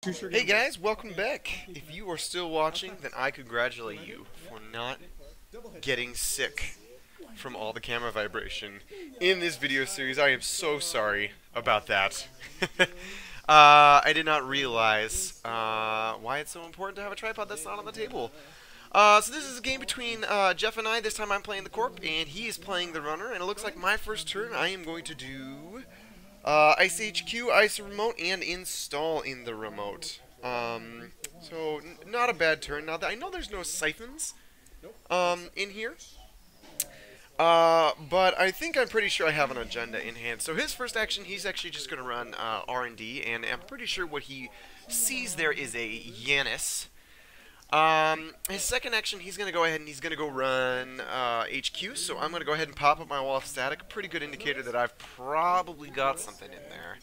Hey guys, welcome back. If you are still watching, then I congratulate you for not getting sick from all the camera vibration in this video series. I am so sorry about that. I did not realize why it's so important to have a tripod that's not on the table. So this is a game between Jeff and I. This time I'm playing the Corp, and he is playing the Runner. And it looks like my first turn I am going to do Ice HQ, Ice Remote, and install in the remote. So not a bad turn. Now, I know there's no siphons in here. But I think I'm pretty sure I have an agenda in hand. So his first action, he's actually just going to run R&D, and I'm pretty sure what he sees there is a Yanis. His second action, he's going to go ahead and he's going to go run HQ, so I'm going to go ahead and pop up my wall of static, a pretty good indicator that I've probably got something in there.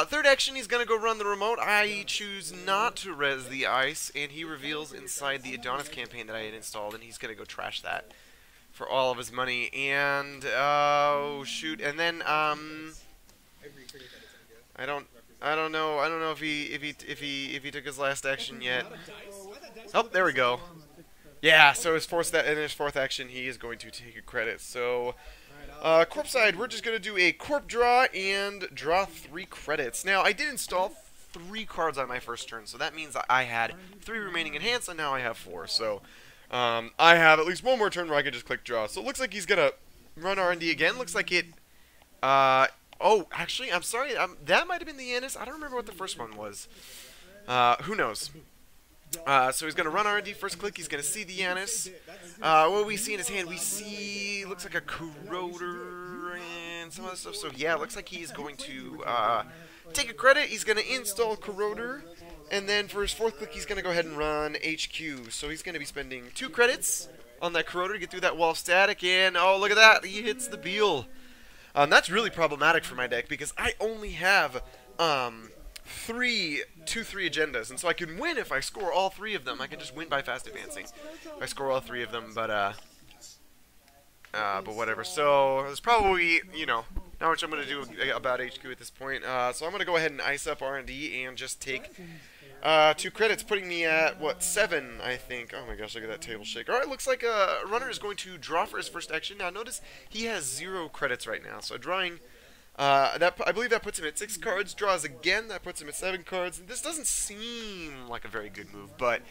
Third action, he's going to go run the remote. I choose not to res the ice, and he reveals inside the Adonis campaign that I had installed, and he's going to go trash that for all of his money. And, oh, shoot, and then, I don't know if he took his last action yet. Oh, there we go. Yeah, so in his fourth action, he is going to take a credit. So, Corp side, we're just going to do a Corp draw and draw 3 credits. Now, I did install 3 cards on my first turn, so that means I had 3 remaining in hand, so now I have 4. So, I have at least one more turn where I can just click draw. So it looks like he's going to run R&D again. Looks like it, oh, actually, I'm sorry, that might have been the Yanis. I don't remember what the first one was. Who knows? So he's going to run R&D first click. He's going to see the Yanis. What we see in his hand, we see, looks like a Corroder and some other stuff. So yeah, it looks like he's going to take a credit. He's going to install Corroder. And then for his fourth click, he's going to go ahead and run HQ. So he's going to be spending 2 credits on that Corroder to get through that wall of static. And oh, look at that. He hits the Beal. That's really problematic for my deck because I only have 3 agendas, and so I can win if I score all 3 of them. I can just win by fast advancing if I score all 3 of them, but whatever. So there's probably, you know, not much I'm going to do about HQ at this point. So I'm going to go ahead and ice up R&D and just take 2 credits, putting me at, what, 7, I think. Oh my gosh, look at that table shake. Alright, looks like Runner is going to draw for his first action. Now notice he has 0 credits right now, so drawing... I believe that puts him at 6 cards. Draws again, that puts him at 7 cards. This doesn't seem like a very good move, but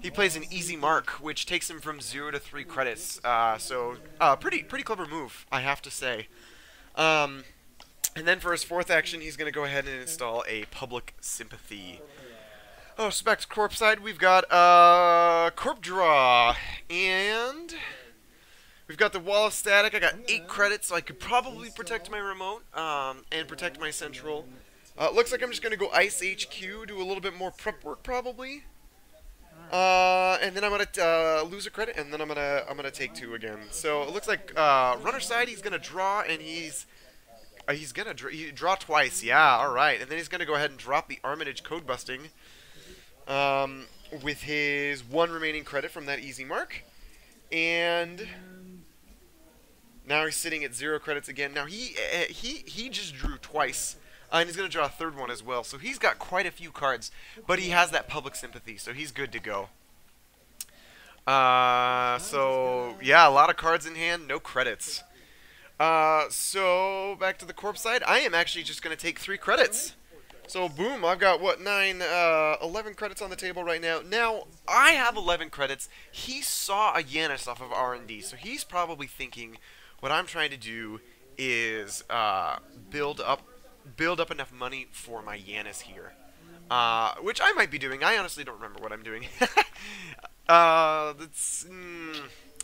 he plays an easy mark, which takes him from 0 to 3 credits. So pretty clever move, I have to say. And then for his fourth action, he's going to go ahead and install a Public Sympathy. Oh, so back to Corp side, we've got Corp Draw, and... we've got the wall of static. I got 8 credits, so I could probably protect my remote and protect my central. Looks like I'm just going to go Ice HQ, do a little bit more prep work probably. And then I'm going to lose a credit, and then I'm gonna take 2 again. So it looks like Runner side, he's going to draw, and he's going to draw twice. Yeah, all right. And then he's going to go ahead and drop the Armitage Code Busting with his 1 remaining credit from that easy mark. And... now he's sitting at 0 credits again. Now he just drew twice, and he's going to draw a 3rd one as well. So he's got quite a few cards, but he has that Public Sympathy, so he's good to go. So yeah, a lot of cards in hand, no credits. So back to the Corp side, I am actually just going to take 3 credits. So boom, I've got what, 11 credits on the table right now. Now I have 11 credits. He saw a Yanis off of R&D, so he's probably thinking, what I'm trying to do is build up enough money for my Yanis here, which I might be doing. I honestly don't remember what I'm doing.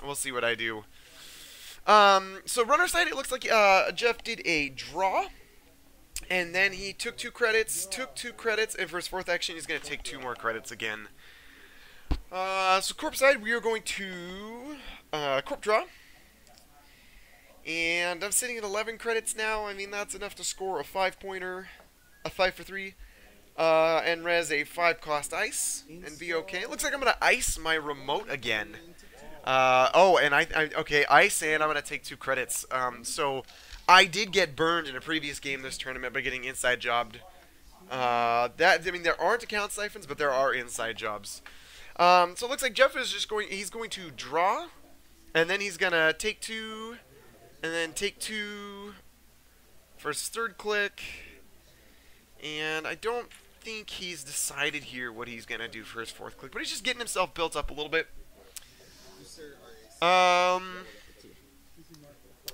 We'll see what I do. So Runner side, it looks like Jeff did a draw, and then he took 2 credits, and for his fourth action, he's going to take 2 more credits again. So Corp side, we are going to Corp draw. And I'm sitting at 11 credits now. I mean, that's enough to score a 5-pointer, a 5 for 3, and res a 5-cost ice, and be okay. It looks like I'm going to ice my remote again. Oh, and okay, ice, and I'm going to take 2 credits. So I did get burned in a previous game this tournament by getting inside jobbed I mean, there aren't account siphons, but there are inside jobs. So it looks like Jeff is just he's going to draw, and then he's gonna take two, and then take two for his third click, and I don't think he's decided here what he's gonna do for his fourth click, but he's just getting himself built up a little bit.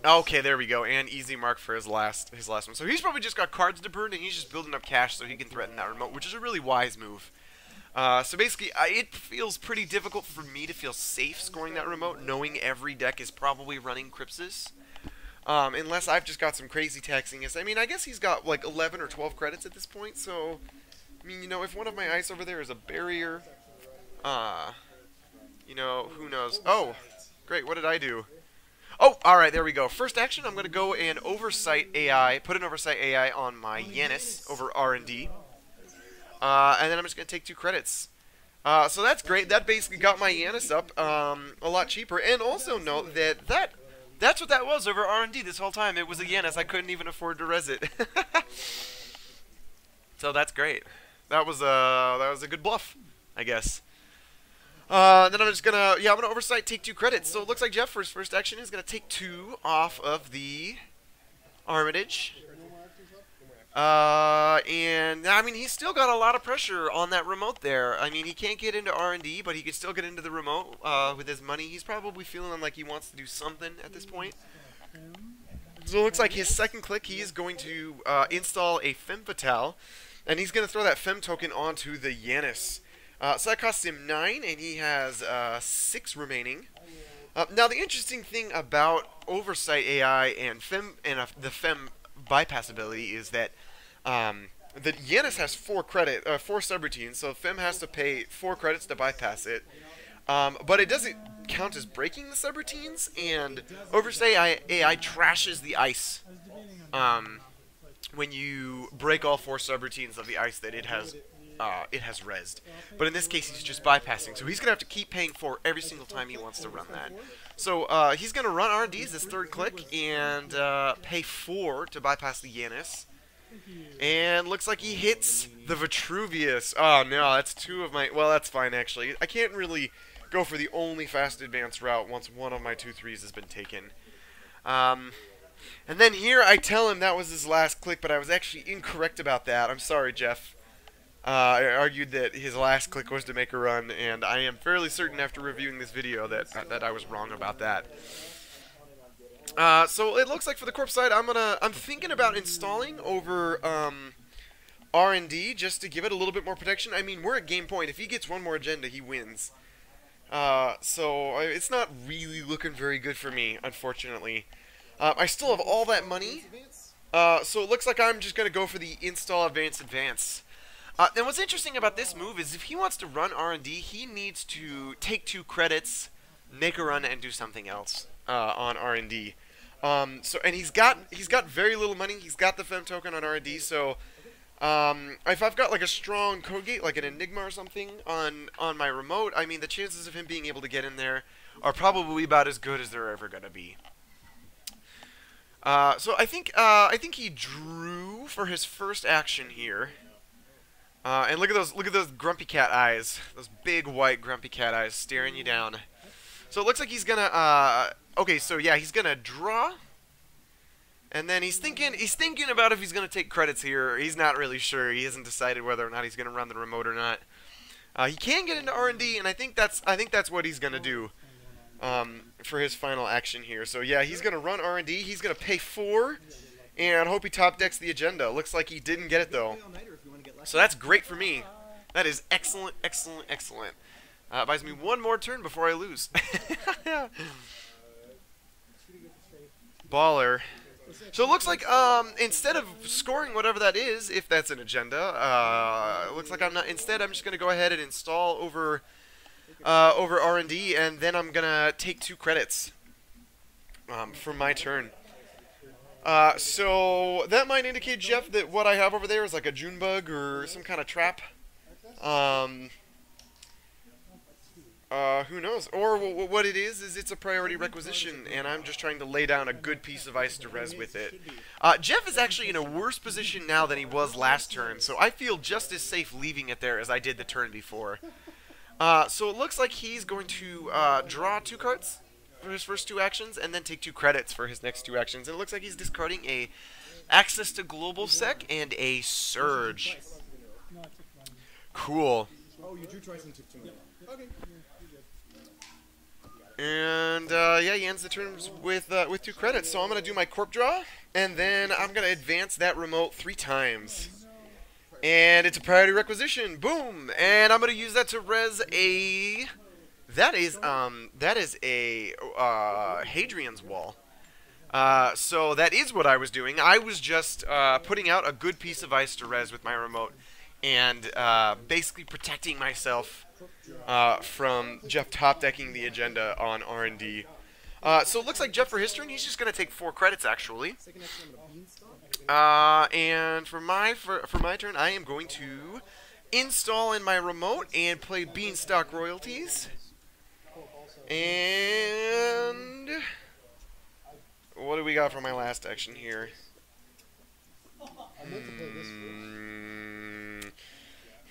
Okay, there we go, and easy mark for his last one. So he's probably just got cards to burn, and he's just building up cash so he can threaten that remote, which is a really wise move. So basically, it feels pretty difficult for me to feel safe scoring that remote, knowing every deck is probably running Crypsis. Unless I've just got some crazy taxiness. I mean, I guess he's got like 11 or 12 credits at this point, so... I mean, you know, if one of my ice over there is a barrier... you know, who knows. Oh! Great, what did I do? Oh, alright, there we go. First action, I'm going to go and Oversight AI, put an Oversight AI on my Yanis over R&D. And then I'm just going to take 2 credits. So that's great. That basically got my Yanis up a lot cheaper. And also note that that's what that was over R&D this whole time. It was a Yanis. I couldn't even afford to res it. So that's great. That was a good bluff, I guess. Then I'm just gonna, I'm gonna Oversight, take 2 credits. So it looks like Jeff, for his first action, is gonna take 2 off of the Armitage. And I mean, he's still got a lot of pressure on that remote there. I mean, he can't get into R&D, but he can still get into the remote with his money. He's probably feeling like he wants to do something at this point. So it looks like his second click, he is going to install a Femme Fatale, and he's going to throw that Femme token onto the Yanis. So that costs him 9, and he has 6 remaining. Now, the interesting thing about Oversight AI and the Femme bypass ability is that the Yanis has 4 subroutines, so Femme has to pay 4 credits to bypass it. But it doesn't count as breaking the subroutines, and Oversight AI trashes the ice when you break all 4 subroutines of the ice that it has rezzed. But in this case, he's just bypassing, so he's going to have to keep paying 4 every single time he wants to run that. So he's going to run R&D as his third click and pay 4 to bypass the Yanis. And looks like he hits the Vitruvius. Oh no, that's 2 of my... Well, that's fine actually. I can't really go for the only fast advance route once one of my 2-3s has been taken. And then here I tell him that was his last click, but I was actually incorrect about that. I'm sorry, Jeff. I argued that his last click was to make a run, and I am fairly certain after reviewing this video that I was wrong about that. So it looks like for the corpse side, I'm thinking about installing over R&D just to give it a little bit more protection. I mean, we're at game point. If he gets one more agenda, he wins. So it's not really looking very good for me, unfortunately. I still have all that money, so it looks like I'm just going to go for the install advance. And what's interesting about this move is if he wants to run R&D, he needs to take 2 credits, make a run, and do something else on R&D. And he's got very little money. He's got the Femme token on R&D, so if I've got like a strong code gate, like an Enigma or something on my remote, I mean the chances of him being able to get in there are probably about as good as they're ever gonna be. So I think he drew for his first action here. And look at those grumpy cat eyes, those big white grumpy cat eyes staring you down. So it looks like he's gonna okay, so yeah, he's gonna draw, and then he's thinking about if he's gonna take credits here. He's not really sure. He hasn't decided whether or not he's gonna run the remote or not. He can get into R&D, and I think that's what he's gonna do for his final action here. So yeah, he's gonna run R&D. He's gonna pay 4, and hope he top decks the agenda. Looks like he didn't get it though. So that's great for me. That is excellent, excellent, excellent. Buys me 1 more turn before I lose. Baller. So it looks like instead of scoring whatever that is, if that's an agenda, it looks like I'm not. Instead, I'm just going to go ahead and install over R&D, and then I'm gonna take 2 credits for my turn. So that might indicate, Jeff, that what I have over there is like a Junebug or some kind of trap. Who knows? Or what it is it's a priority requisition, and I'm just trying to lay down a good piece of ice to res with it. Jeff is actually in a worse position now than he was last turn, so I feel just as safe leaving it there as I did the turn before. So it looks like he's going to draw 2 cards for his first 2 actions, and then take 2 credits for his next 2 actions. And it looks like he's discarding a Access to Global Sec and a Surge. Cool. Oh, you drew twice and took 2 more. Okay. And yeah, he ends the turn with 2 credits. So I'm gonna do my corp draw, and then I'm gonna advance that remote 3 times. And it's a priority requisition. Boom! And I'm gonna use that to res a. That is a Hadrian's Wall. So that is what I was doing. I was just putting out a good piece of ice to res with my remote, and basically protecting myself from Jeff top decking the agenda on R&D. So it looks like Jeff for his turn, he's just going to take 4 credits actually. And for my turn, I am going to install in my remote and play Beanstalk Royalties. And what do we got for my last action here?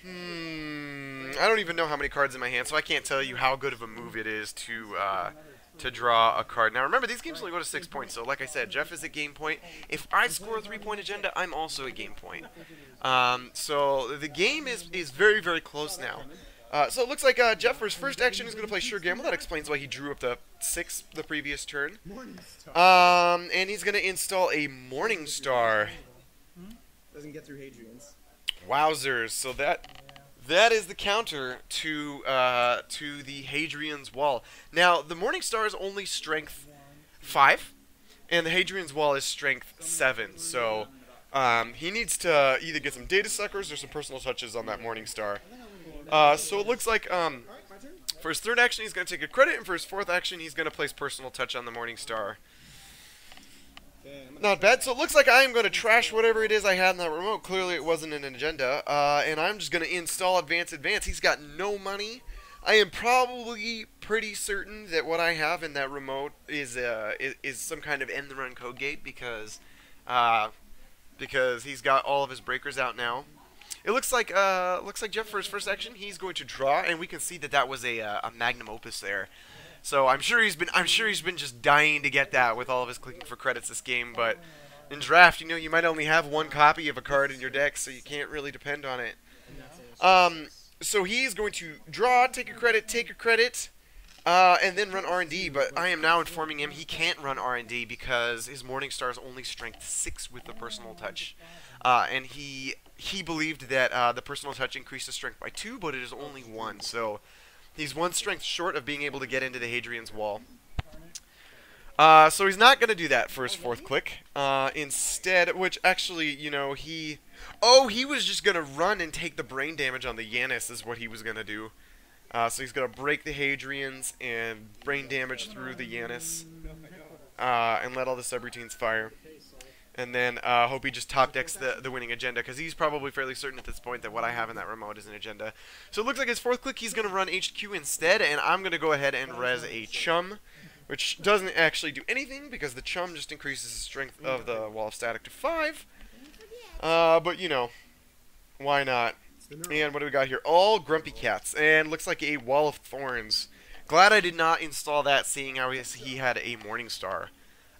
I don't even know how many cards in my hand, so I can't tell you how good of a move it is to draw a card. Now remember, these games only go to 6 points, so like I said, Jeff is at game point. If I score a 3-point agenda, I'm also at game point. So the game is very, very close now. So it looks like Jeff, for his first action, is going to play Sure Gamble. That explains why he drew up to 6 the previous turn. And he's going to install a Morning Star. Doesn't get through Hadrian's. Wowzers! So that is the counter to the Hadrian's Wall. Now the Morning Star is only strength 5, and the Hadrian's Wall is strength 7. So he needs to either get some data suckers or some personal touches on that Morning Star. So it looks like for his third action he's going to take a credit, and for his fourth action he's going to place personal touch on the Morning Star. Not bad. So it looks like I am going to trash whatever it is I had in that remote. Clearly it wasn't an agenda. And I'm just going to install Advance. He's got no money. I am probably pretty certain that what I have in that remote is some kind of end the run code gate, because he's got all of his breakers out now. It looks like Jeff, for his first action, he's going to draw, and we can see that was a magnum opus there. So I'm sure he's been just dying to get that with all of his clicking for credits this game. But in draft, you might only have 1 copy of a card in your deck, so you can't really depend on it. So he's going to draw, take a credit, and then run R&D. But I am now informing him he can't run R&D because his Morning Star is only strength 6 with the personal touch, and he believed that the personal touch increased his strength by 2, but it is only 1. So he's 1 strength short of being able to get into the Hadrian's Wall. So he's not going to do that for his 4th click. Instead, which actually, he was just going to run and take the brain damage on the Yanis is what he was going to do. So he's going to break the Hadrians and brain damage through the Yanis, and let all the subroutines fire. And then hope he just top decks the winning agenda, because he's probably fairly certain at this point that what I have in that remote is an agenda. So it looks like his 4th click he's going to run HQ instead, and I'm going to go ahead and res a Chum, which doesn't actually do anything because the Chum just increases the strength of the Wall of Static to 5. But why not? And what do we got here? All Grumpy Cats, and looks like a Wall of Thorns. Glad I did not install that, seeing how he had a Morning Star.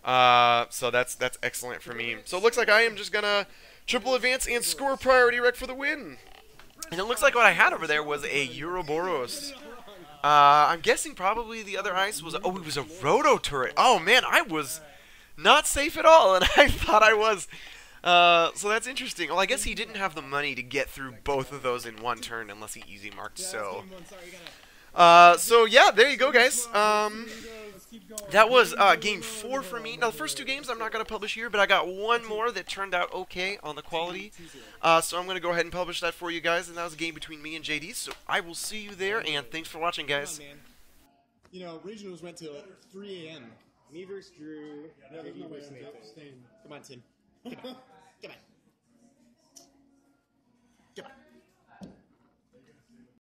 So that's excellent for me. So it looks like I am just gonna triple advance and score priority rec for the win. And it looks like what I had over there was a Ouroboros. I'm guessing probably the other ice was it was a Roto turret. Oh man, I was not safe at all, and I thought I was. So that's interesting. Well, I guess he didn't have the money to get through both of those in 1 turn unless he easy marked. So yeah, there you go, guys. That was game 4 for me. Now, the first 2 games I'm not going to publish here, but I got 1 more that turned out okay on the quality. So I'm going to go ahead and publish that for you guys, and that was a game between me and JD. So I will see you there, and thanks for watching, guys. Regionals went till 3 a.m. Me versus Drew. Come on, Tim.